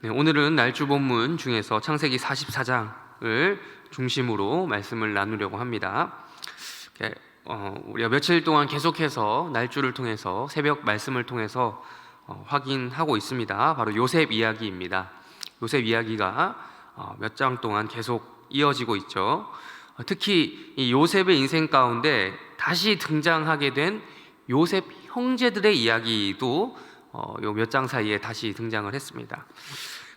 네, 오늘은 날주 본문 중에서 창세기 44장을 중심으로 말씀을 나누려고 합니다. 우리가 며칠 동안 계속해서 날주를 통해서 새벽 말씀을 통해서 확인하고 있습니다. 바로 요셉 이야기입니다. 요셉 이야기가 몇 장 동안 계속 이어지고 있죠. 특히 이 요셉의 인생 가운데 다시 등장하게 된 요셉 형제들의 이야기도 요 몇 장 사이에 다시 등장을 했습니다.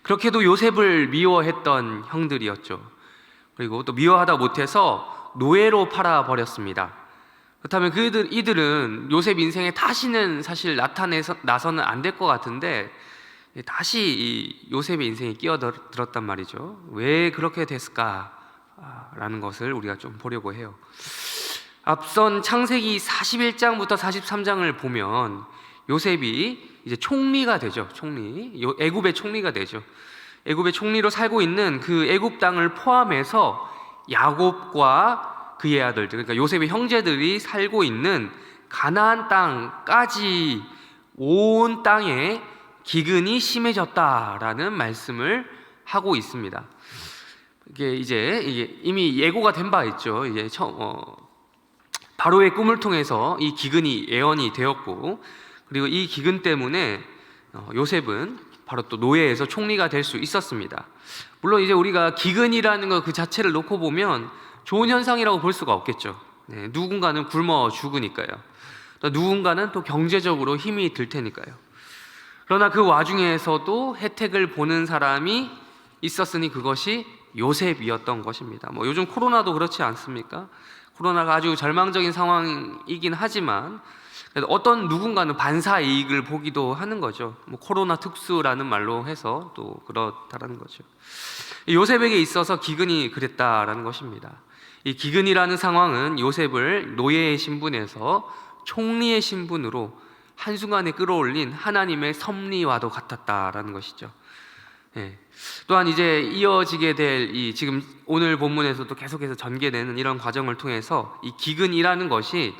그렇게도 요셉을 미워했던 형들이었죠. 그리고 또 미워하다 못해서 노예로 팔아버렸습니다. 그렇다면 이들은 요셉 인생에 다시는 사실 나서는 안 될 것 같은데 다시 이 요셉의 인생에 끼어들었단 말이죠. 왜 그렇게 됐을까라는 것을 우리가 좀 보려고 해요. 앞선 창세기 41장부터 43장을 보면 요셉이 이제 총리가 되죠. 애굽의 총리가 되죠. 애굽의 총리로 살고 있는 그 애굽 땅을 포함해서 야곱과 그의 아들들, 그러니까 요셉의 형제들이 살고 있는 가나안 땅까지 온 땅에 기근이 심해졌다라는 말씀을 하고 있습니다. 이게 이미 예고가 된 바 있죠. 이제 바로의 꿈을 통해서 이 기근이 예언이 되었고, 그리고 이 기근 때문에 요셉은 바로 또 노예에서 총리가 될 수 있었습니다. 물론 이제 우리가 기근이라는 것 그 자체를 놓고 보면 좋은 현상이라고 볼 수가 없겠죠. 네, 누군가는 굶어 죽으니까요. 또 누군가는 또 경제적으로 힘이 들 테니까요. 그러나 그 와중에서도 혜택을 보는 사람이 있었으니 그것이 요셉이었던 것입니다. 요즘 코로나도 그렇지 않습니까? 코로나가 아주 절망적인 상황이긴 하지만 어떤 누군가는 반사 이익을 보기도 하는 거죠. 코로나 특수라는 말로 해서 또 그렇다라는 거죠. 요셉에게 있어서 기근이 그랬다라는 것입니다. 이 기근이라는 상황은 요셉을 노예의 신분에서 총리의 신분으로 한순간에 끌어올린 하나님의 섭리와도 같았다라는 것이죠. 예. 또한 이제 이어지게 될 이 지금 오늘 본문에서도 계속해서 전개되는 이런 과정을 통해서 이 기근이라는 것이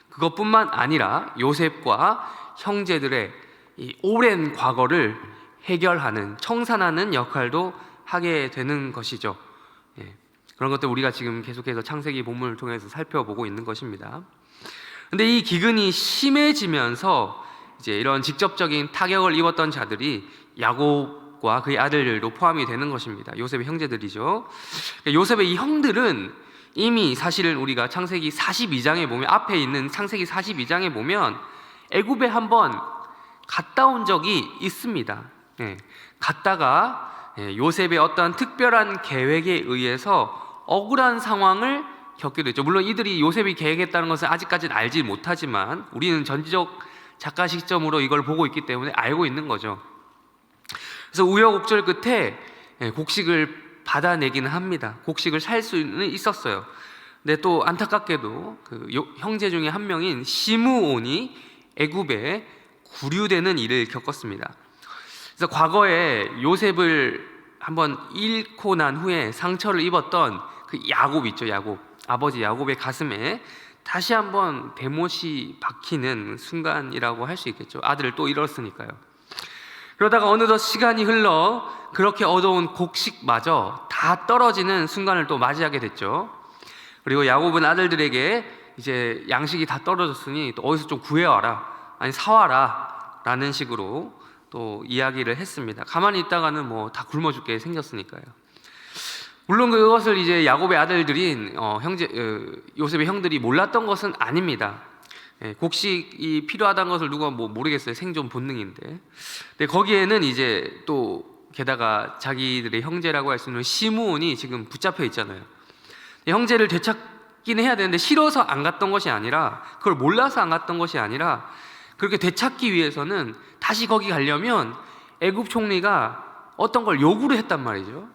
그것뿐만 아니라 요셉과 형제들의 이 오랜 과거를 해결하는, 청산하는 역할도 하게 되는 것이죠. 예. 그런 것들 우리가 지금 계속해서 창세기 본문을 통해서 살펴보고 있는 것입니다. 근데 이 기근이 심해지면서 이제 이런 직접적인 타격을 입었던 자들이 야곱과 그의 아들들도 포함이 되는 것입니다. 요셉의 형제들이죠. 요셉의 이 형들은 이미 사실은 우리가 창세기 42장에 보면, 앞에 있는 창세기 42장에 보면 애굽에 한번 갔다 온 적이 있습니다. 갔다가 요셉의 어떤 특별한 계획에 의해서 억울한 상황을 겪게 됐죠. 물론 이들이 요셉이 계획했다는 것은 아직까지는 알지 못하지만 우리는 전지적 작가 시점으로 이걸 보고 있기 때문에 알고 있는 거죠. 그래서 우여곡절 끝에 곡식을 받아내기는 합니다. 곡식을 살 수는 있었어요. 근데 또 안타깝게도 그 형제 중에 한 명인 시므온이 애굽에 구류되는 일을 겪었습니다. 그래서 과거에 요셉을 한번 잃고 난 후에 상처를 입었던 그 야곱 있죠. 아버지 야곱의 가슴에 다시 한번 대못이 박히는 순간이라고 할 수 있겠죠. 아들을 또 잃었으니까요. 그러다가 어느덧 시간이 흘러 그렇게 얻어온 곡식마저 다 떨어지는 순간을 또 맞이하게 됐죠. 그리고 야곱은 아들들에게 이제 양식이 다 떨어졌으니 또 어디서 좀 구해와라, 아니 사와라 라는 식으로 또 이야기를 했습니다. 가만히 있다가는 다 굶어 죽게 생겼으니까요. 물론 그것을 이제 야곱의 아들들인 요셉의 형들이 몰랐던 것은 아닙니다. 곡식이 필요하다는 것을 누가 모르겠어요. 생존 본능인데. 근데 거기에는 이제 또 게다가 자기들의 형제라고 할 수 있는 시므온이 지금 붙잡혀 있잖아요. 형제를 되찾기는 해야 되는데 싫어서 안 갔던 것이 아니라, 그걸 몰라서 안 갔던 것이 아니라, 그렇게 되찾기 위해서는 다시 거기 가려면 애굽 총리가 어떤 걸 요구를 했단 말이죠.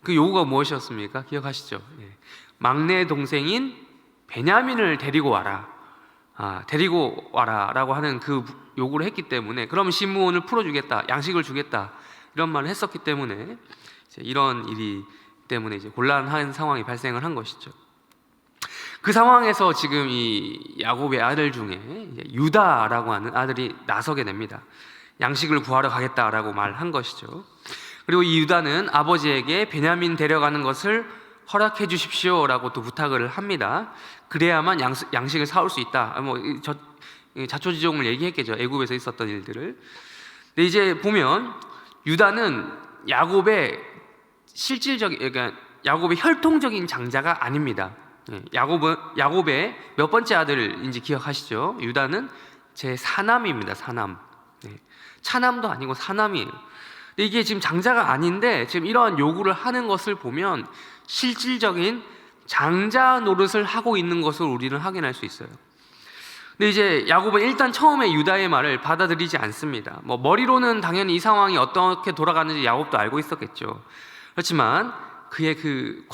그 요구가 무엇이었습니까? 기억하시죠? 막내 동생인 베냐민을 데리고 와라 라고 하는 그 요구를 했기 때문에, 그러면 시므온을 풀어주겠다, 양식을 주겠다 이런 말을 했었기 때문에 이제 이런 일이 때문에 이제 곤란한 상황이 발생을 한 것이죠. 그 상황에서 지금 이 야곱의 아들 중에 유다라고 하는 아들이 나서게 됩니다. 양식을 구하러 가겠다라고 말한 것이죠. 그리고 이 유다는 아버지에게 베냐민 데려가는 것을 허락해 주십시오라고 또 부탁을 합니다. 그래야만 양식을 사올 수 있다. 자초지종을 얘기했겠죠. 애굽에서 있었던 일들을. 근데 이제 보면 유다는 야곱의 그러니까 야곱의 혈통적인 장자가 아닙니다. 야곱의 몇 번째 아들인지 기억하시죠? 유다는 제 사남입니다. 사남. 차남도 아니고 사남이에요. 근데 이게 지금 장자가 아닌데 지금 이러한 요구를 하는 것을 보면 실질적인 장자 노릇을 하고 있는 것을 우리는 확인할 수 있어요. 근데 이제 야곱은 일단 처음에 유다의 말을 받아들이지 않습니다. 머리로는 당연히 이 상황이 어떻게 돌아가는지 야곱도 알고 있었겠죠. 그렇지만 그의 그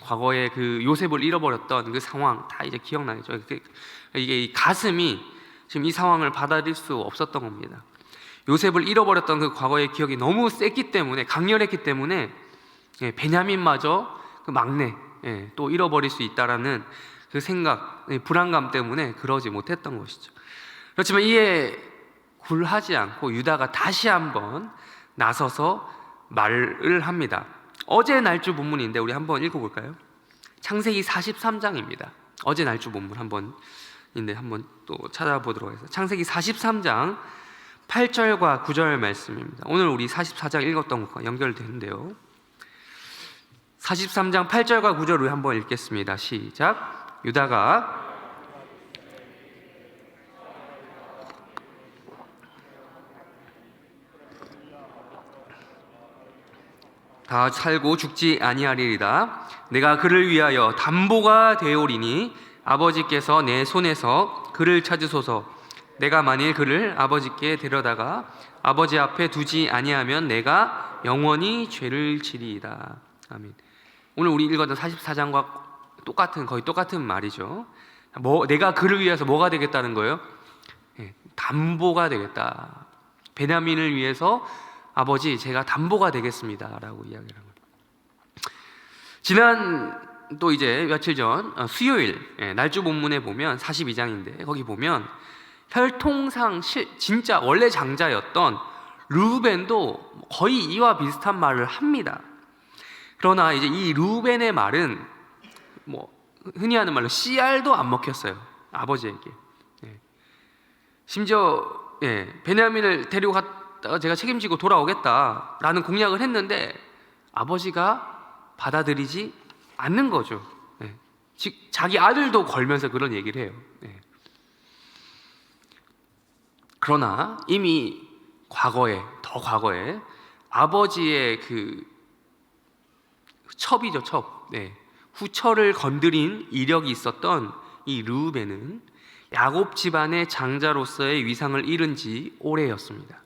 과거에 그 요셉을 잃어버렸던 그 상황 다 이제 기억나죠. 이게 이 가슴이 지금 이 상황을 받아들일 수 없었던 겁니다. 요셉을 잃어버렸던 그 과거의 기억이 너무 셌기 때문에, 강렬했기 때문에 베냐민마저 그 막내 또 잃어버릴 수 있다라는 그 생각, 불안감 때문에 그러지 못했던 것이죠. 그렇지만 이에 굴하지 않고 유다가 다시 한번 나서서 말을 합니다. 어제 날주 본문인데 우리 한번 읽어볼까요? 창세기 43장입니다. 어제 날주 본문 한번 또 찾아보도록 하겠습니다. 창세기 43장 8절과 9절 말씀입니다. 오늘 우리 44장 읽었던 것과 연결되는데요. 43장 8절과 9절을 한번 읽겠습니다. 시작. 유다가 다 살고 죽지 아니하리이다. 내가 그를 위하여 담보가 되오리니 아버지께서 내 손에서 그를 찾으소서. 내가 만일 그를 아버지께 데려다가 아버지 앞에 두지 아니하면 내가 영원히 죄를 지리이다. 아멘. 오늘 우리 읽었던 44장과 거의 똑같은 말이죠. 내가 그를 위해서 뭐가 되겠다는 거예요? 담보가 되겠다. 베냐민을 위해서 아버지 제가 담보가 되겠습니다 라고 이야기를 합니다. 지난 또 이제 며칠 전 수요일 날주 본문에 보면 42장인데 거기 보면 혈통상 진짜 원래 장자였던 르우벤도 거의 이와 비슷한 말을 합니다. 그러나 이제 이 르우벤의 말은 흔히 하는 말로 씨알도 안 먹혔어요. 아버지에게. 심지어 베냐민을 데리고 갔다가 제가 책임지고 돌아오겠다라는 공약을 했는데 아버지가 받아들이지 않는 거죠. 즉 자기 아들도 걸면서 그런 얘기를 해요. 그러나 이미 더 과거에 아버지의 그 첩이죠, 첩. 후처를 건드린 이력이 있었던 이 르우벤은 야곱 집안의 장자로서의 위상을 잃은 지 오래였습니다.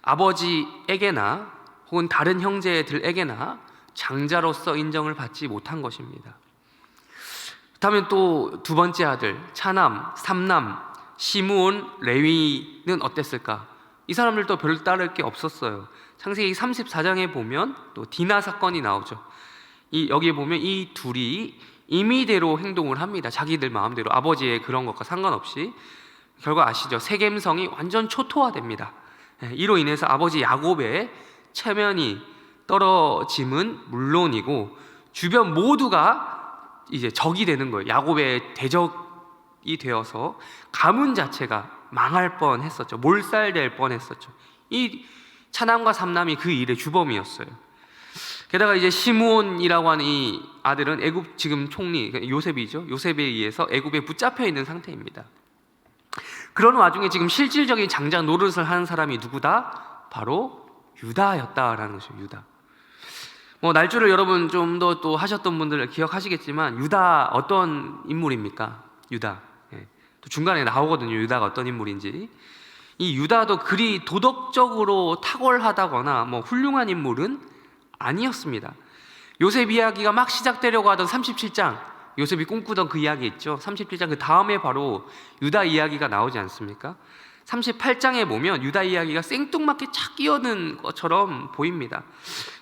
아버지에게나 혹은 다른 형제들에게나 장자로서 인정을 받지 못한 것입니다. 그렇다면 또 두 번째 아들, 차남, 삼남, 시므온, 레위는 어땠을까? 이 사람들도 별 다를 게 없었어요. 창세기 34장에 보면 또 디나 사건이 나오죠. 여기에 보면 이 둘이 임의대로 행동을 합니다. 자기들 마음대로 아버지의 그런 것과 상관없이. 결과 아시죠? 세겜성이 완전 초토화됩니다. 이로 인해서 아버지 야곱의 체면이 떨어짐은 물론이고 주변 모두가 이제 적이 되는 거예요. 야곱의 대적이 되어서 가문 자체가 망할 뻔했었죠. 몰살될 뻔했었죠. 이 차남과 삼남이 그 일의 주범이었어요. 게다가 이제 시므온이라고 하는 이 아들은 애굽 지금 총리 요셉이죠. 요셉에 의해서 애굽에 붙잡혀 있는 상태입니다. 그런 와중에 지금 실질적인 장자 노릇을 하는 사람이 누구다? 바로 유다였다라는 것이죠. 유다. 날주를 여러분 좀 더 또 하셨던 분들 기억하시겠지만 유다 어떤 인물입니까? 유다. 또 중간에 나오거든요. 유다가 어떤 인물인지. 이 유다도 그리 도덕적으로 탁월하다거나 훌륭한 인물은 아니었습니다. 요셉 이야기가 막 시작되려고 하던 37장, 요셉이 꿈꾸던 그 이야기 있죠. 37장 그 다음에 바로 유다 이야기가 나오지 않습니까? 38장에 보면 유다 이야기가 생뚱맞게 착 끼어든 것처럼 보입니다.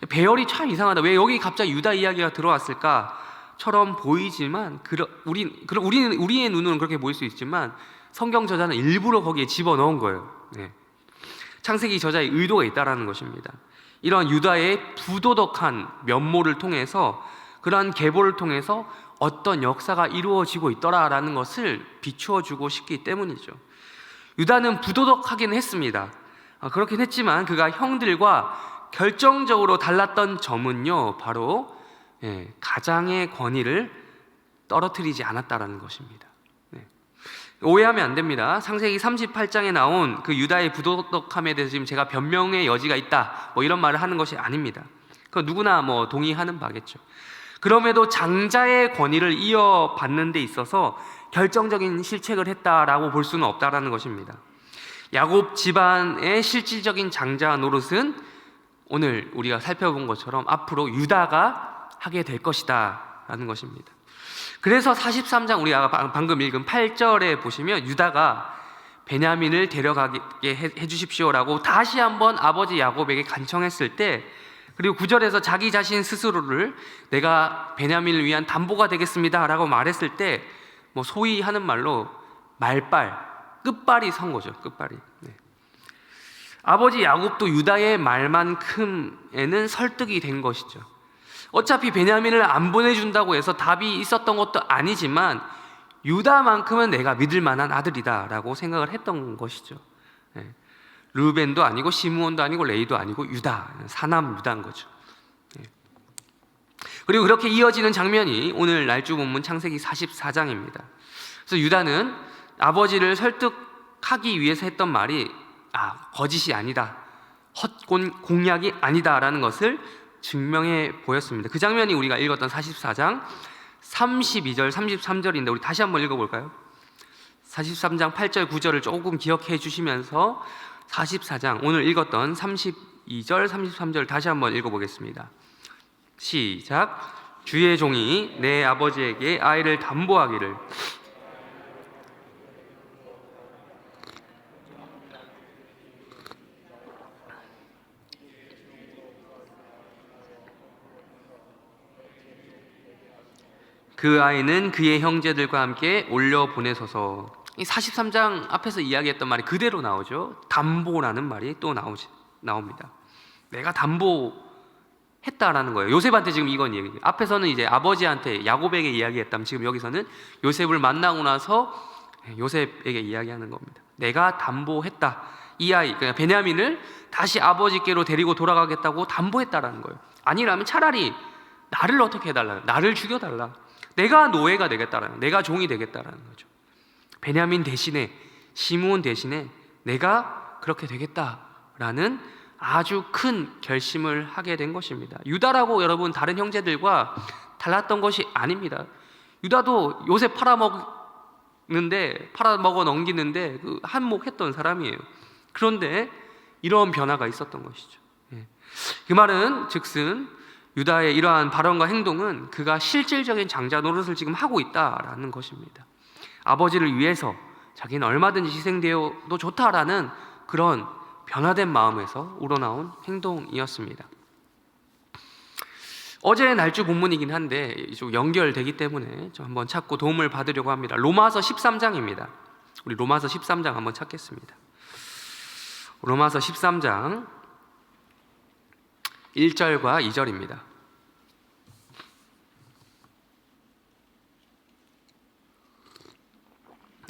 배열이 참 이상하다. 왜 여기 갑자기 유다 이야기가 들어왔을까?처럼 보이지만 우리의 눈으로는 그렇게 보일 수 있지만 성경 저자는 일부러 거기에 집어넣은 거예요. 창세기 저자의 의도가 있다라는 것입니다. 이런 유다의 부도덕한 면모를 통해서, 그러한 계보를 통해서 어떤 역사가 이루어지고 있더라라는 것을 비추어 주고 싶기 때문이죠. 유다는 부도덕하긴 했습니다. 그렇긴 했지만 그가 형들과 결정적으로 달랐던 점은요, 바로 가장의 권위를 떨어뜨리지 않았다라는 것입니다. 오해하면 안 됩니다. 창세기 38장에 나온 그 유다의 부도덕함에 대해서 지금 제가 변명의 여지가 있다, 뭐 이런 말을 하는 것이 아닙니다. 그 누구나 뭐 동의하는 바겠죠. 그럼에도 장자의 권위를 이어받는 데 있어서 결정적인 실책을 했다라고 볼 수는 없다라는 것입니다. 야곱 집안의 실질적인 장자 노릇은 오늘 우리가 살펴본 것처럼 앞으로 유다가 하게 될 것이다 라는 것입니다. 그래서 43장 우리가 방금 읽은 8절에 보시면 유다가 베냐민을 데려가게 해주십시오라고 다시 한번 아버지 야곱에게 간청했을 때, 그리고 9절에서 자기 자신 스스로를 내가 베냐민을 위한 담보가 되겠습니다 라고 말했을 때, 뭐 소위 하는 말로 말빨, 끝발이 선 거죠. 끝발이. 아버지 야곱도 유다의 말만큼에는 설득이 된 것이죠. 어차피 베냐민을 안 보내준다고 해서 답이 있었던 것도 아니지만 유다만큼은 내가 믿을 만한 아들이다 라고 생각을 했던 것이죠. 르벤도 아니고 시므온도 아니고 레이도 아니고 유다, 사남 유다인 거죠. 그리고 그렇게 이어지는 장면이 오늘 날주 본문 창세기 44장입니다. 그래서 유다는 아버지를 설득하기 위해서 했던 말이 거짓이 아니다, 헛공약이 아니다라는 것을 증명해 보였습니다. 그 장면이 우리가 읽었던 44장 32절 33절인데 우리 다시 한번 읽어볼까요? 43장 8절 9절을 조금 기억해 주시면서 44장 오늘 읽었던 32절 33절 다시 한번 읽어보겠습니다. 시작. 주의 종이 내 아버지에게 아이를 담보하기를 그 아이는 그의 형제들과 함께 올려보내소서. 이 43장 앞에서 이야기했던 말이 그대로 나오죠. 담보라는 말이 또 나옵니다. 내가 담보했다라는 거예요. 요셉한테 지금 이건 얘기해요. 앞에서는 이제 아버지한테 야곱에게 이야기했다면 지금 여기서는 요셉을 만나고 나서 요셉에게 이야기하는 겁니다. 내가 담보했다. 이 아이, 그러니까 베냐민을 다시 아버지께로 데리고 돌아가겠다고 담보했다라는 거예요. 아니라면 차라리 나를 어떻게 해달라, 나를 죽여달라, 내가 노예가 되겠다라는, 내가 종이 되겠다라는 거죠. 베냐민 대신에, 시므온 대신에 내가 그렇게 되겠다라는 아주 큰 결심을 하게 된 것입니다. 유다라고 여러분 다른 형제들과 달랐던 것이 아닙니다. 유다도 요셉 팔아먹어 넘기는데 그 한몫했던 사람이에요. 그런데 이런 변화가 있었던 것이죠. 그 말은 즉슨 유다의 이러한 발언과 행동은 그가 실질적인 장자 노릇을 지금 하고 있다라는 것입니다. 아버지를 위해서 자기는 얼마든지 희생되어도 좋다라는 그런 변화된 마음에서 우러나온 행동이었습니다. 어제 날주 본문이긴 한데 좀 연결되기 때문에 좀 한번 찾고 도움을 받으려고 합니다. 로마서 13장입니다. 우리 로마서 13장 한번 찾겠습니다. 로마서 13장 1절과 2절입니다.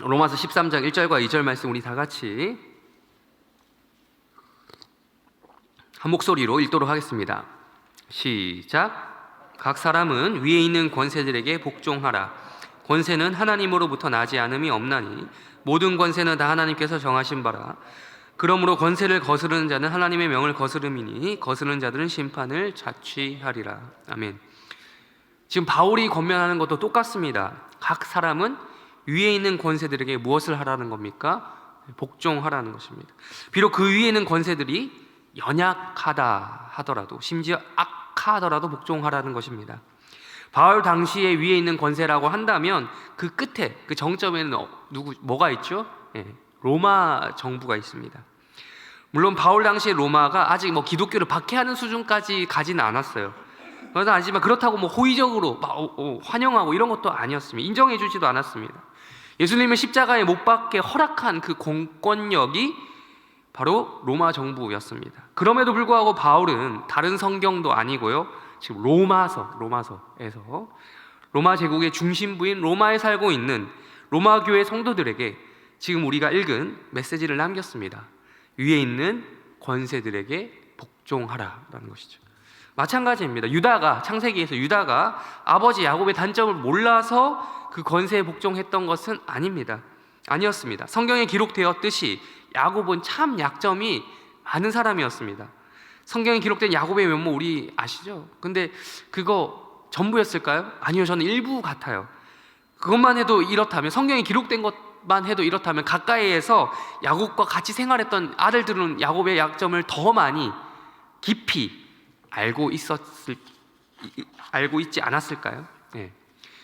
로마서 13장 1절과 2절 말씀 우리 다 같이 한 목소리로 읽도록 하겠습니다. 시작. 각 사람은 위에 있는 권세들에게 복종하라. 권세는 하나님으로부터 나지 않음이 없나니 모든 권세는 다 하나님께서 정하신 바라. 그러므로 권세를 거스르는 자는 하나님의 명을 거스름이니 거스르는 자들은 심판을 자취하리라. 아멘. 지금 바울이 권면하는 것도 똑같습니다. 각 사람은 위에 있는 권세들에게 무엇을 하라는 겁니까? 복종하라는 것입니다. 비록 그 위에 있는 권세들이 연약하다 하더라도, 심지어 악하더라도 복종하라는 것입니다. 바울 당시에 위에 있는 권세라고 한다면 그 끝에, 그 정점에는 뭐가 있죠? 로마 정부가 있습니다. 물론 바울 당시에 로마가 아직 기독교를 박해하는 수준까지 가지는 않았어요. 그러나 하지만 그렇다고 호의적으로 환영하고 이런 것도 아니었습니다. 인정해주지도 않았습니다. 예수님을 십자가에 못 박게 허락한 그 공권력이 바로 로마 정부였습니다. 그럼에도 불구하고 바울은 다른 성경도 아니고요, 지금 로마서에서 로마 제국의 중심부인 로마에 살고 있는 로마 교회 성도들에게 지금 우리가 읽은 메시지를 남겼습니다. 위에 있는 권세들에게 복종하라라는 것이죠. 마찬가지입니다. 창세기에서 유다가 아버지 야곱의 단점을 몰라서 그 권세에 복종했던 것은 아니었습니다. 성경에 기록되었듯이 야곱은 참 약점이 많은 사람이었습니다. 성경에 기록된 야곱의 면모 우리 아시죠? 근데 그거 전부였을까요? 아니요, 저는 일부 같아요. 그것만 해도 이렇다면, 성경에 기록된 것만 해도 이렇다면, 가까이에서 야곱과 같이 생활했던 아들들은 야곱의 약점을 더 많이 깊이 알고 있지 않았을까요? 네.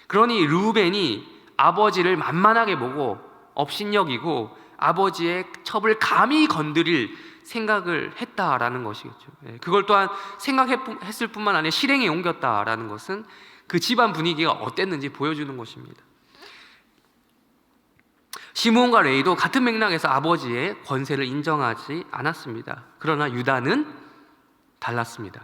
그러니 르우벤이 아버지를 만만하게 보고 업신여기고 아버지의 첩을 감히 건드릴 생각을 했다라는 것이겠죠. 그걸 또한 생각했을 뿐만 아니라 실행에 옮겼다라는 것은 그 집안 분위기가 어땠는지 보여주는 것입니다. 시므온과 레위도 같은 맥락에서 아버지의 권세를 인정하지 않았습니다. 그러나 유다는 달랐습니다.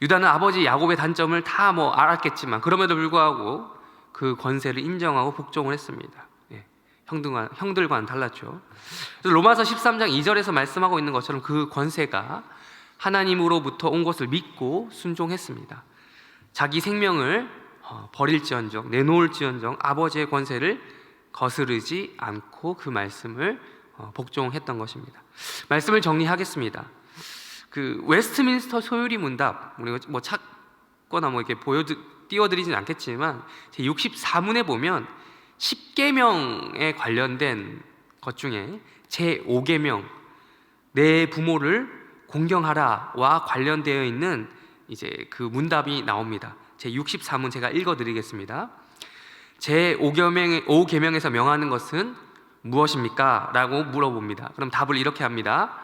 유다는 아버지 야곱의 단점을 다 알았겠지만 그럼에도 불구하고 그 권세를 인정하고 복종을 했습니다. 형들과는 달랐죠. 로마서 13장 2절에서 말씀하고 있는 것처럼 그 권세가 하나님으로부터 온 것을 믿고 순종했습니다. 자기 생명을 버릴지언정, 내놓을지언정 아버지의 권세를 거스르지 않고 그 말씀을 복종했던 것입니다. 말씀을 정리하겠습니다. 그 웨스트민스터 소유리 문답, 우리가 찾거나 이렇게 띄워드리진 않겠지만 제 64문에 보면 10계명에 관련된 것 중에 제 5계명 내 부모를 공경하라와 관련되어 있는 이제 그 문답이 나옵니다. 제 64문 제가 읽어드리겠습니다. 제 5계명에서 명하는 것은 무엇입니까? 라고 물어봅니다. 그럼 답을 이렇게 합니다.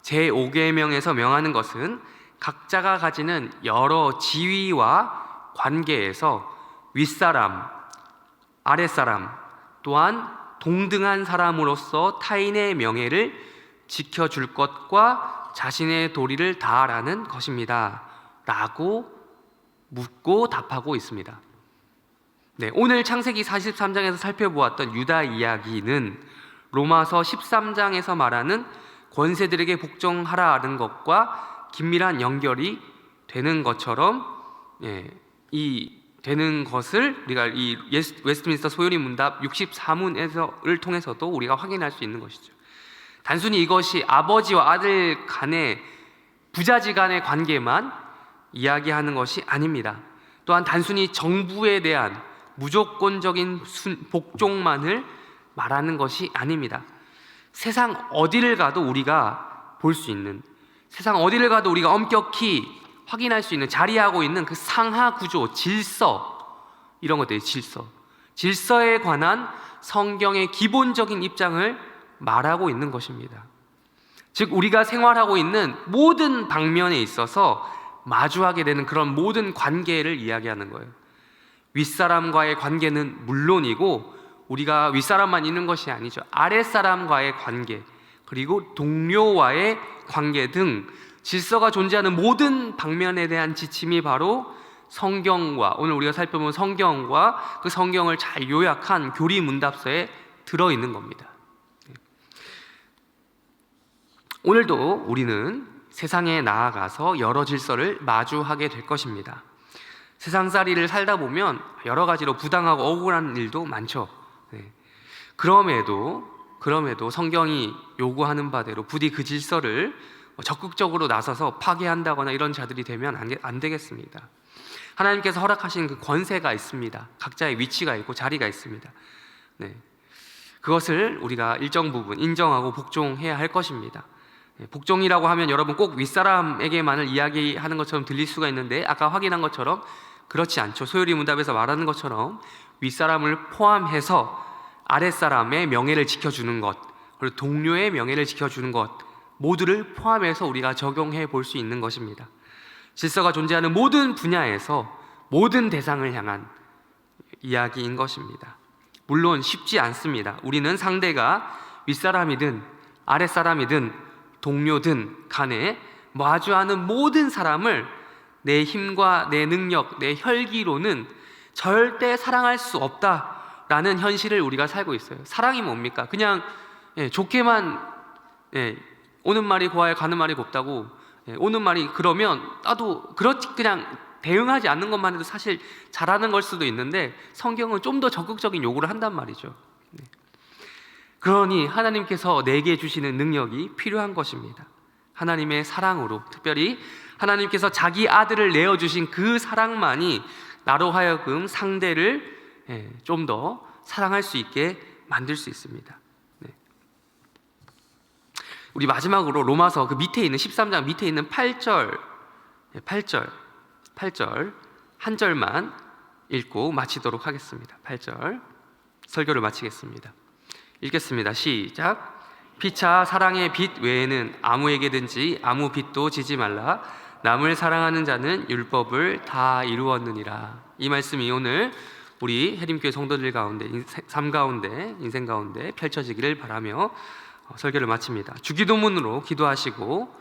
제 5계명에서 명하는 것은 각자가 가지는 여러 지위와 관계에서 윗사람, 아랫사람, 또한 동등한 사람으로서 타인의 명예를 지켜줄 것과 자신의 도리를 다하라는 것입니다 라고 묻고 답하고 있습니다. 오늘 창세기 43장에서 살펴보았던 유다 이야기는 로마서 13장에서 말하는 권세들에게 복종하라는 것과 긴밀한 연결이 되는 것처럼 되는 것을 우리가 이 웨스트민스터 소유리 문답 64문을 통해서도 우리가 확인할 수 있는 것이죠. 단순히 이것이 아버지와 아들 간의 부자지간의 관계만 이야기하는 것이 아닙니다. 또한 단순히 정부에 대한 무조건적인 복종만을 말하는 것이 아닙니다. 세상 어디를 가도 우리가 볼 수 있는, 세상 어디를 가도 우리가 엄격히 확인할 수 있는, 자리하고 있는 그 상하 구조, 질서, 이런 것들이 질서에 관한 성경의 기본적인 입장을 말하고 있는 것입니다. 즉 우리가 생활하고 있는 모든 방면에 있어서 마주하게 되는 그런 모든 관계를 이야기하는 거예요. 윗사람과의 관계는 물론이고 우리가 윗사람만 있는 것이 아니죠. 아랫사람과의 관계, 그리고 동료와의 관계 등 질서가 존재하는 모든 방면에 대한 지침이 바로 성경과, 오늘 우리가 살펴본 성경과 그 성경을 잘 요약한 교리 문답서에 들어있는 겁니다. 오늘도 우리는 세상에 나아가서 여러 질서를 마주하게 될 것입니다. 세상살이를 살다 보면 여러 가지로 부당하고 억울한 일도 많죠. 그럼에도 성경이 요구하는 바대로 부디 그 질서를 적극적으로 나서서 파괴한다거나 이런 자들이 되면 안 되겠습니다. 하나님께서 허락하신 그 권세가 있습니다. 각자의 위치가 있고 자리가 있습니다. 그것을 우리가 일정 부분 인정하고 복종해야 할 것입니다. 복종이라고 하면 여러분 꼭 윗사람에게만을 이야기하는 것처럼 들릴 수가 있는데 아까 확인한 것처럼 그렇지 않죠. 소요리 문답에서 말하는 것처럼 윗사람을 포함해서 아랫사람의 명예를 지켜주는 것, 그리고 동료의 명예를 지켜주는 것 모두를 포함해서 우리가 적용해 볼 수 있는 것입니다. 질서가 존재하는 모든 분야에서 모든 대상을 향한 이야기인 것입니다. 물론 쉽지 않습니다. 우리는 상대가 윗사람이든 아랫사람이든 동료든 간에 마주하는 모든 사람을 내 힘과 내 능력, 내 혈기로는 절대 사랑할 수 없다라는 현실을 우리가 살고 있어요. 사랑이 뭡니까? 그냥 좋게만 오는 말이 고와야 가는 말이 곱다고, 오는 말이 그러면 나도 그렇지 그냥 대응하지 않는 것만 해도 사실 잘하는 걸 수도 있는데, 성경은 좀 더 적극적인 요구를 한단 말이죠. 그러니 하나님께서 내게 주시는 능력이 필요한 것입니다. 하나님의 사랑으로, 특별히 하나님께서 자기 아들을 내어주신 그 사랑만이 나로 하여금 상대를 좀 더 사랑할 수 있게 만들 수 있습니다. 우리 마지막으로 로마서 그 밑에 있는 13장 밑에 있는 8절 한 절만 읽고 마치도록 하겠습니다. 8절 설교를 마치겠습니다. 읽겠습니다. 시작. 피차 사랑의 빛 외에는 아무에게든지 아무 빛도 지지 말라. 남을 사랑하는 자는 율법을 다 이루었느니라. 이 말씀이 오늘 우리 해림교회 성도들 가운데, 삶 가운데, 인생 가운데 펼쳐지기를 바라며 설교를 마칩니다. 주기도문으로 기도하시고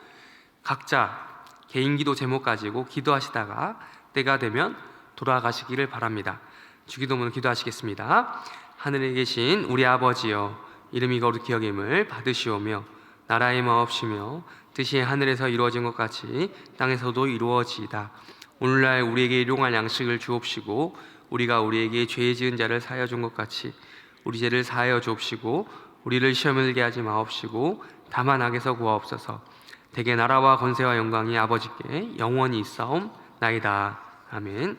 각자 개인 기도 제목 가지고 기도하시다가 때가 되면 돌아가시기를 바랍니다. 주기도문 기도하시겠습니다. 하늘에 계신 우리 아버지여, 이름이 거룩히 여김을 받으시오며 나라의 마옵시며 뜻이 하늘에서 이루어진 것 같이 땅에서도 이루어지이다. 오늘날 우리에게 일용할 양식을 주옵시고 우리가 우리에게 죄 지은 자를 사하여 준 것 같이 우리 죄를 사하여 주옵시고 우리를 시험에 들게 하지 마옵시고 다만 악에서 구하옵소서. 대개 나라와 권세와 영광이 아버지께 영원히 있사옵나이다. 아멘.